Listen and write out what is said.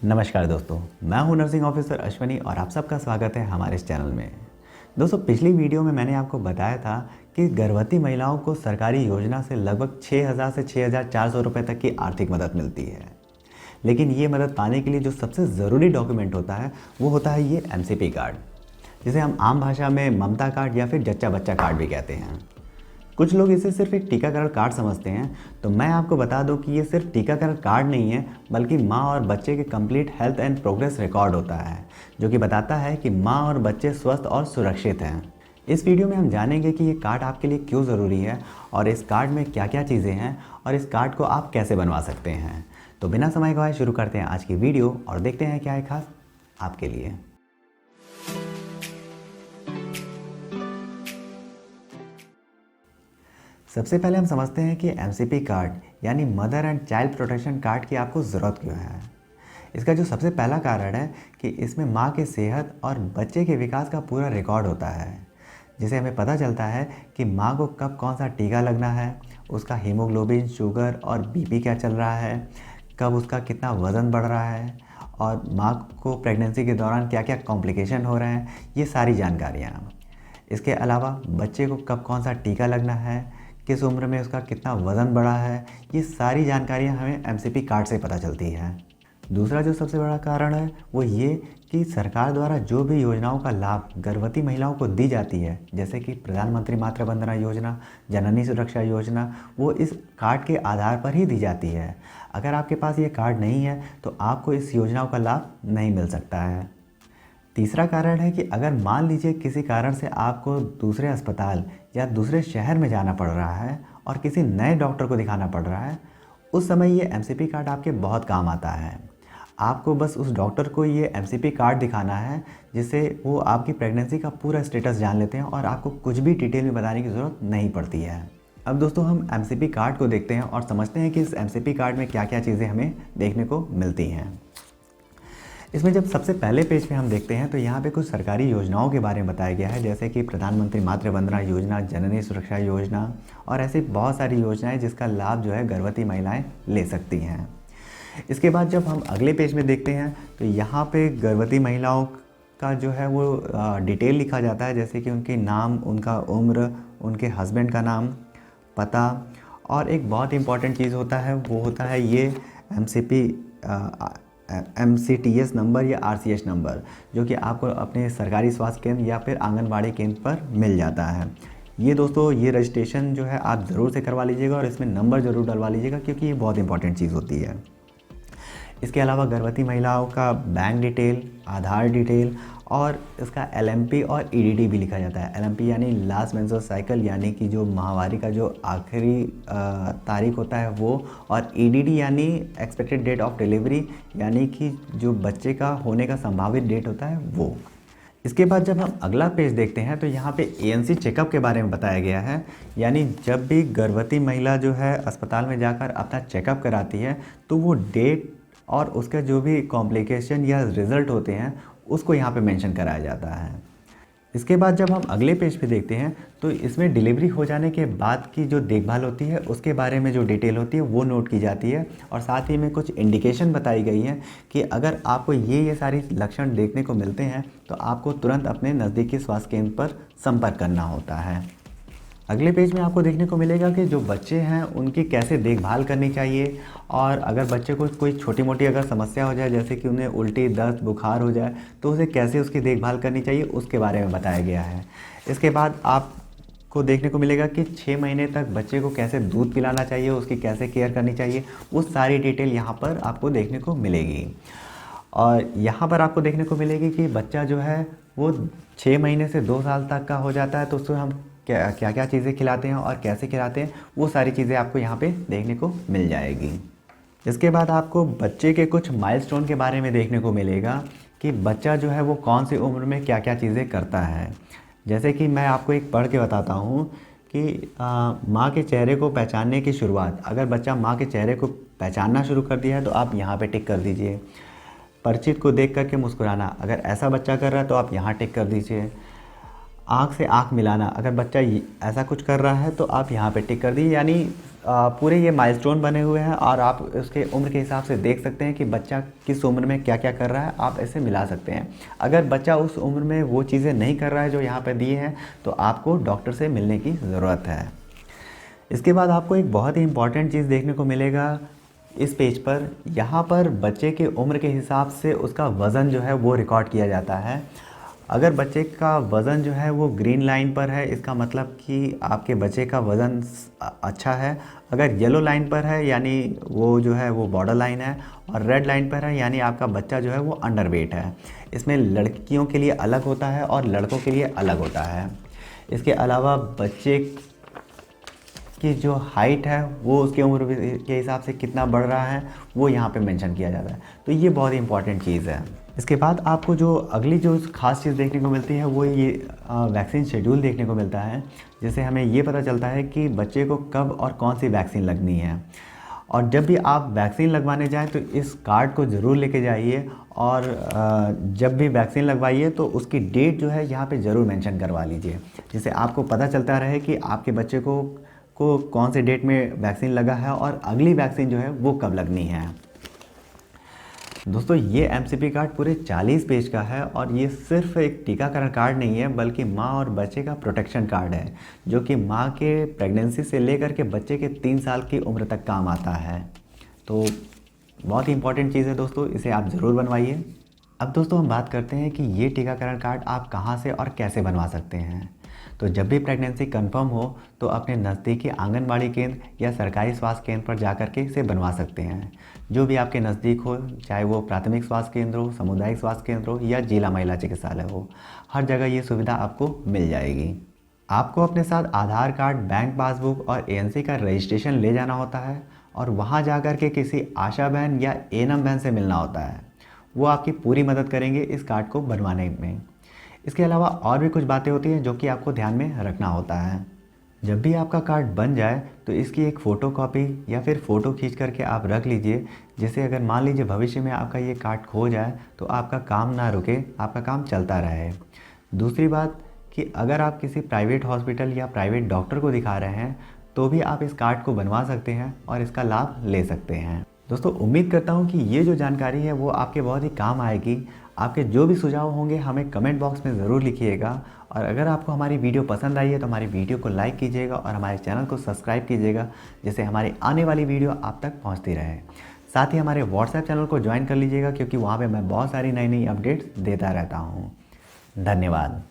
नमस्कार दोस्तों, मैं हूं नर्सिंग ऑफिसर अश्वनी और आप सबका स्वागत है हमारे इस चैनल में। दोस्तों, पिछली वीडियो में मैंने आपको बताया था कि गर्भवती महिलाओं को सरकारी योजना से लगभग 6,000 से 6,400 रुपये तक की आर्थिक मदद मिलती है। लेकिन ये मदद पाने के लिए जो सबसे ज़रूरी डॉक्यूमेंट होता है वो होता है ये MCP कार्ड, जिसे हम आम भाषा में ममता कार्ड या फिर जच्चा बच्चा कार्ड भी कहते हैं। कुछ लोग इसे सिर्फ एक टीकाकरण कार्ड समझते हैं, तो मैं आपको बता दूं कि ये सिर्फ टीकाकरण कार्ड नहीं है, बल्कि माँ और बच्चे के complete health and progress record होता है, जो कि बताता है कि माँ और बच्चे स्वस्थ और सुरक्षित हैं। इस वीडियो में हम जानेंगे कि ये कार्ड आपके लिए क्यों ज़रूरी है और इस कार्ड में क्या क्या चीज़ें हैं और इस कार्ड को आप कैसे बनवा सकते हैं। तो बिना समय गवाए शुरू करते हैं आज की वीडियो और देखते हैं क्या है खास आपके लिए। सबसे पहले हम समझते हैं कि MCP कार्ड यानी mother and child protection card की आपको ज़रूरत क्यों है। इसका जो सबसे पहला कारण है कि इसमें माँ के सेहत और बच्चे के विकास का पूरा रिकॉर्ड होता है, जिसे हमें पता चलता है कि माँ को कब कौन सा टीका लगना है, उसका हीमोग्लोबिन, शुगर और BP क्या चल रहा है, कब उसका कितना वज़न बढ़ रहा है और माँ को प्रेगनेंसी के दौरान क्या क्या कॉम्प्लिकेशन हो रहे हैं, ये सारी जानकारियाँ। इसके अलावा बच्चे को कब कौन सा टीका लगना है, किस उम्र में उसका कितना वज़न बढ़ा है, ये सारी जानकारियाँ हमें MCP कार्ड से पता चलती है। दूसरा जो सबसे बड़ा कारण है वो ये कि सरकार द्वारा जो भी योजनाओं का लाभ गर्भवती महिलाओं को दी जाती है, जैसे कि प्रधानमंत्री मातृ वंदना योजना, जननी सुरक्षा योजना, वो इस कार्ड के आधार पर ही दी जाती है। अगर आपके पास ये कार्ड नहीं है तो आपको इस योजनाओं का लाभ नहीं मिल सकता है। तीसरा कारण है कि अगर मान लीजिए किसी कारण से आपको दूसरे अस्पताल या दूसरे शहर में जाना पड़ रहा है और किसी नए डॉक्टर को दिखाना पड़ रहा है, उस समय ये MCP कार्ड आपके बहुत काम आता है। आपको बस उस डॉक्टर को ये MCP कार्ड दिखाना है, जिससे वो आपकी प्रेगनेंसी का पूरा स्टेटस जान लेते हैं और आपको कुछ भी डिटेल में बताने की ज़रूरत नहीं पड़ती है। अब दोस्तों, हम MCP कार्ड को देखते हैं और समझते हैं कि इस MCP कार्ड में क्या क्या चीज़ें हमें देखने को मिलती हैं। इसमें जब सबसे पहले पेज पे हम देखते हैं तो यहाँ पे कुछ सरकारी योजनाओं के बारे में बताया गया है, जैसे कि प्रधानमंत्री मातृ वंदना योजना, जननी सुरक्षा योजना और ऐसी बहुत सारी योजनाएं जिसका लाभ जो है गर्भवती महिलाएं ले सकती हैं। इसके बाद जब हम अगले पेज में देखते हैं तो यहाँ पे गर्भवती महिलाओं का जो है वो डिटेल लिखा जाता है, जैसे कि उनके नाम, उनका उम्र, उनके हस्बैंड का नाम, पता और एक बहुत इंपॉर्टेंट चीज़ होता है वो होता है ये MCTS नंबर या RCH नंबर, जो कि आपको अपने सरकारी स्वास्थ्य केंद्र या फिर आंगनबाड़ी केंद्र पर मिल जाता है। ये दोस्तों, ये रजिस्ट्रेशन जो है आप ज़रूर से करवा लीजिएगा और इसमें नंबर ज़रूर डलवा लीजिएगा, क्योंकि ये बहुत इंपॉर्टेंट चीज़ होती है। इसके अलावा गर्भवती महिलाओं का बैंक डिटेल, आधार डिटेल और इसका LMP और EDD भी लिखा जाता है। LMP यानी लास्ट मेंस्ट्रुअल साइकिल, यानी कि जो माहवारी का जो आखिरी तारीख होता है वो, और EDD यानी एक्सपेक्टेड डेट ऑफ डिलीवरी, यानी कि जो बच्चे का होने का संभावित डेट होता है वो। इसके बाद जब हम अगला पेज देखते हैं तो यहाँ पे ANC चेकअप के बारे में बताया गया है, यानी जब भी गर्भवती महिला जो है अस्पताल में जाकर अपना चेकअप कराती है तो वो डेट और उसका जो भी कॉम्प्लिकेशन या रिज़ल्ट होते हैं उसको यहाँ पे मेंशन कराया जाता है। इसके बाद जब हम अगले पेज पे देखते हैं तो इसमें डिलीवरी हो जाने के बाद की जो देखभाल होती है उसके बारे में जो डिटेल होती है वो नोट की जाती है, और साथ ही में कुछ इंडिकेशन बताई गई हैं कि अगर आपको ये सारी लक्षण देखने को मिलते हैं तो आपको तुरंत अपने नज़दीकी स्वास्थ्य केंद्र पर संपर्क करना होता है। अगले पेज में आपको देखने को मिलेगा कि जो बच्चे हैं उनकी कैसे देखभाल करनी चाहिए, और अगर बच्चे को कोई छोटी मोटी अगर समस्या हो जाए, जैसे कि उन्हें उल्टी, दस्त, बुखार हो जाए, तो उसे कैसे उसकी देखभाल करनी चाहिए उसके बारे में बताया गया है। इसके बाद आपको देखने को मिलेगा कि 6 महीने तक बच्चे को कैसे दूध पिलाना चाहिए, उसकी कैसे केयर करनी चाहिए, वो सारी डिटेल यहाँ पर आपको देखने को मिलेगी। और यहाँ पर आपको देखने को मिलेगी कि बच्चा जो है वो 6 महीने से 2 साल तक का हो जाता है तो उसको हम क्या क्या चीज़ें खिलाते हैं और कैसे खिलाते हैं, वो सारी चीज़ें आपको यहाँ पे देखने को मिल जाएगी। इसके बाद आपको बच्चे के कुछ माइलस्टोन के बारे में देखने को मिलेगा कि बच्चा जो है वो कौन सी उम्र में क्या क्या चीज़ें करता है। जैसे कि मैं आपको एक पढ़ के बताता हूँ कि माँ के चेहरे को पहचानने की शुरुआत, अगर बच्चा माँ के चेहरे को पहचानना शुरू कर दिया है तो आप यहाँ पे टिक कर दीजिए। परिचित को देख करके मुस्कुराना, अगर ऐसा बच्चा कर रहा है तो आप यहाँ टिक कर दीजिए। आँख से आँख मिलाना, अगर बच्चा ऐसा कुछ कर रहा है तो आप यहाँ पे टिक कर दीजिए, यानी पूरे ये माइलस्टोन बने हुए हैं और आप उसके उम्र के हिसाब से देख सकते हैं कि बच्चा किस उम्र में क्या क्या कर रहा है, आप ऐसे मिला सकते हैं। अगर बच्चा उस उम्र में वो चीज़ें नहीं कर रहा है जो यहाँ पे दिए हैं तो आपको डॉक्टर से मिलने की ज़रूरत है। इसके बाद आपको एक बहुत ही इम्पॉर्टेंट चीज़ देखने को मिलेगा इस पेज पर। यहाँ पर बच्चे के उम्र के हिसाब से उसका वज़न जो है वो रिकॉर्ड किया जाता है। अगर बच्चे का वज़न जो है वो ग्रीन लाइन पर है, इसका मतलब कि आपके बच्चे का वज़न अच्छा है। अगर येलो लाइन पर है यानी वो जो है वो बॉर्डर लाइन है, और रेड लाइन पर है यानी आपका बच्चा जो है वो अंडर वेट है। इसमें लड़कियों के लिए अलग होता है और लड़कों के लिए अलग होता है। इसके अलावा बच्चे की जो हाइट है वो उसके उम्र के हिसाब से कितना बढ़ रहा है वो यहाँ पे मेंशन किया जाता है। तो ये बहुत ही इंपॉर्टेंट चीज़ है। इसके बाद आपको जो अगली जो ख़ास चीज़ देखने को मिलती है वो ये वैक्सीन शेड्यूल देखने को मिलता है, जिससे हमें ये पता चलता है कि बच्चे को कब और कौन सी वैक्सीन लगनी है। और जब भी आप वैक्सीन लगवाने जाएं तो इस कार्ड को ज़रूर लेके जाइए, और जब भी वैक्सीन लगवाइए तो उसकी डेट जो है यहाँ पे ज़रूर मेंशन करवा लीजिए, जिससे आपको पता चलता रहे कि आपके बच्चे को कौन से डेट में वैक्सीन लगा है और अगली वैक्सीन जो है वो कब लगनी है। दोस्तों ये एमसीपी कार्ड पूरे 40 पेज का है, और ये सिर्फ एक टीकाकरण कार्ड नहीं है बल्कि माँ और बच्चे का प्रोटेक्शन कार्ड है, जो कि माँ के प्रेगनेंसी से लेकर के बच्चे के 3 साल की उम्र तक काम आता है। तो बहुत ही इंपॉर्टेंट चीज़ है दोस्तों, इसे आप ज़रूर बनवाइए। अब दोस्तों हम बात करते हैं कि ये टीकाकरण कार्ड आप कहाँ से और कैसे बनवा सकते हैं। तो जब भी प्रेगनेंसी कंफर्म हो तो अपने नज़दीकी आंगनबाड़ी केंद्र या सरकारी स्वास्थ्य केंद्र पर जा कर के इसे बनवा सकते हैं। जो भी आपके नज़दीक हो, चाहे वो प्राथमिक स्वास्थ्य केंद्र हो, सामुदायिक स्वास्थ्य केंद्र हो या जिला महिला चिकित्सालय हो, हर जगह ये सुविधा आपको मिल जाएगी। आपको अपने साथ आधार कार्ड, बैंक पासबुक और एएनसी का रजिस्ट्रेशन ले जाना होता है, और वहाँ जा कर के किसी आशा बहन या एएनएम बहन से मिलना होता है। वो आपकी पूरी मदद करेंगे इस कार्ड को बनवाने में। इसके अलावा और भी कुछ बातें होती हैं जो कि आपको ध्यान में रखना होता है। जब भी आपका कार्ड बन जाए तो इसकी एक फ़ोटो कॉपी या फिर फ़ोटो खींच करके आप रख लीजिए, जिससे अगर मान लीजिए भविष्य में आपका ये कार्ड खो जाए तो आपका काम ना रुके, आपका काम चलता रहे। दूसरी बात कि अगर आप किसी प्राइवेट हॉस्पिटल या प्राइवेट डॉक्टर को दिखा रहे हैं तो भी आप इस कार्ड को बनवा सकते हैं और इसका लाभ ले सकते हैं। दोस्तों उम्मीद करता हूँ कि ये जो जानकारी है वो आपके बहुत ही काम आएगी। आपके जो भी सुझाव होंगे हमें कमेंट बॉक्स में ज़रूर लिखिएगा, और अगर आपको हमारी वीडियो पसंद आई है तो हमारी वीडियो को लाइक कीजिएगा और हमारे चैनल को सब्सक्राइब कीजिएगा, जिससे हमारी आने वाली वीडियो आप तक पहुंचती रहे। साथ ही हमारे व्हाट्सएप चैनल को ज्वाइन कर लीजिएगा, क्योंकि वहाँ पे मैं बहुत सारी नई नई अपडेट्स देता रहता हूँ। धन्यवाद।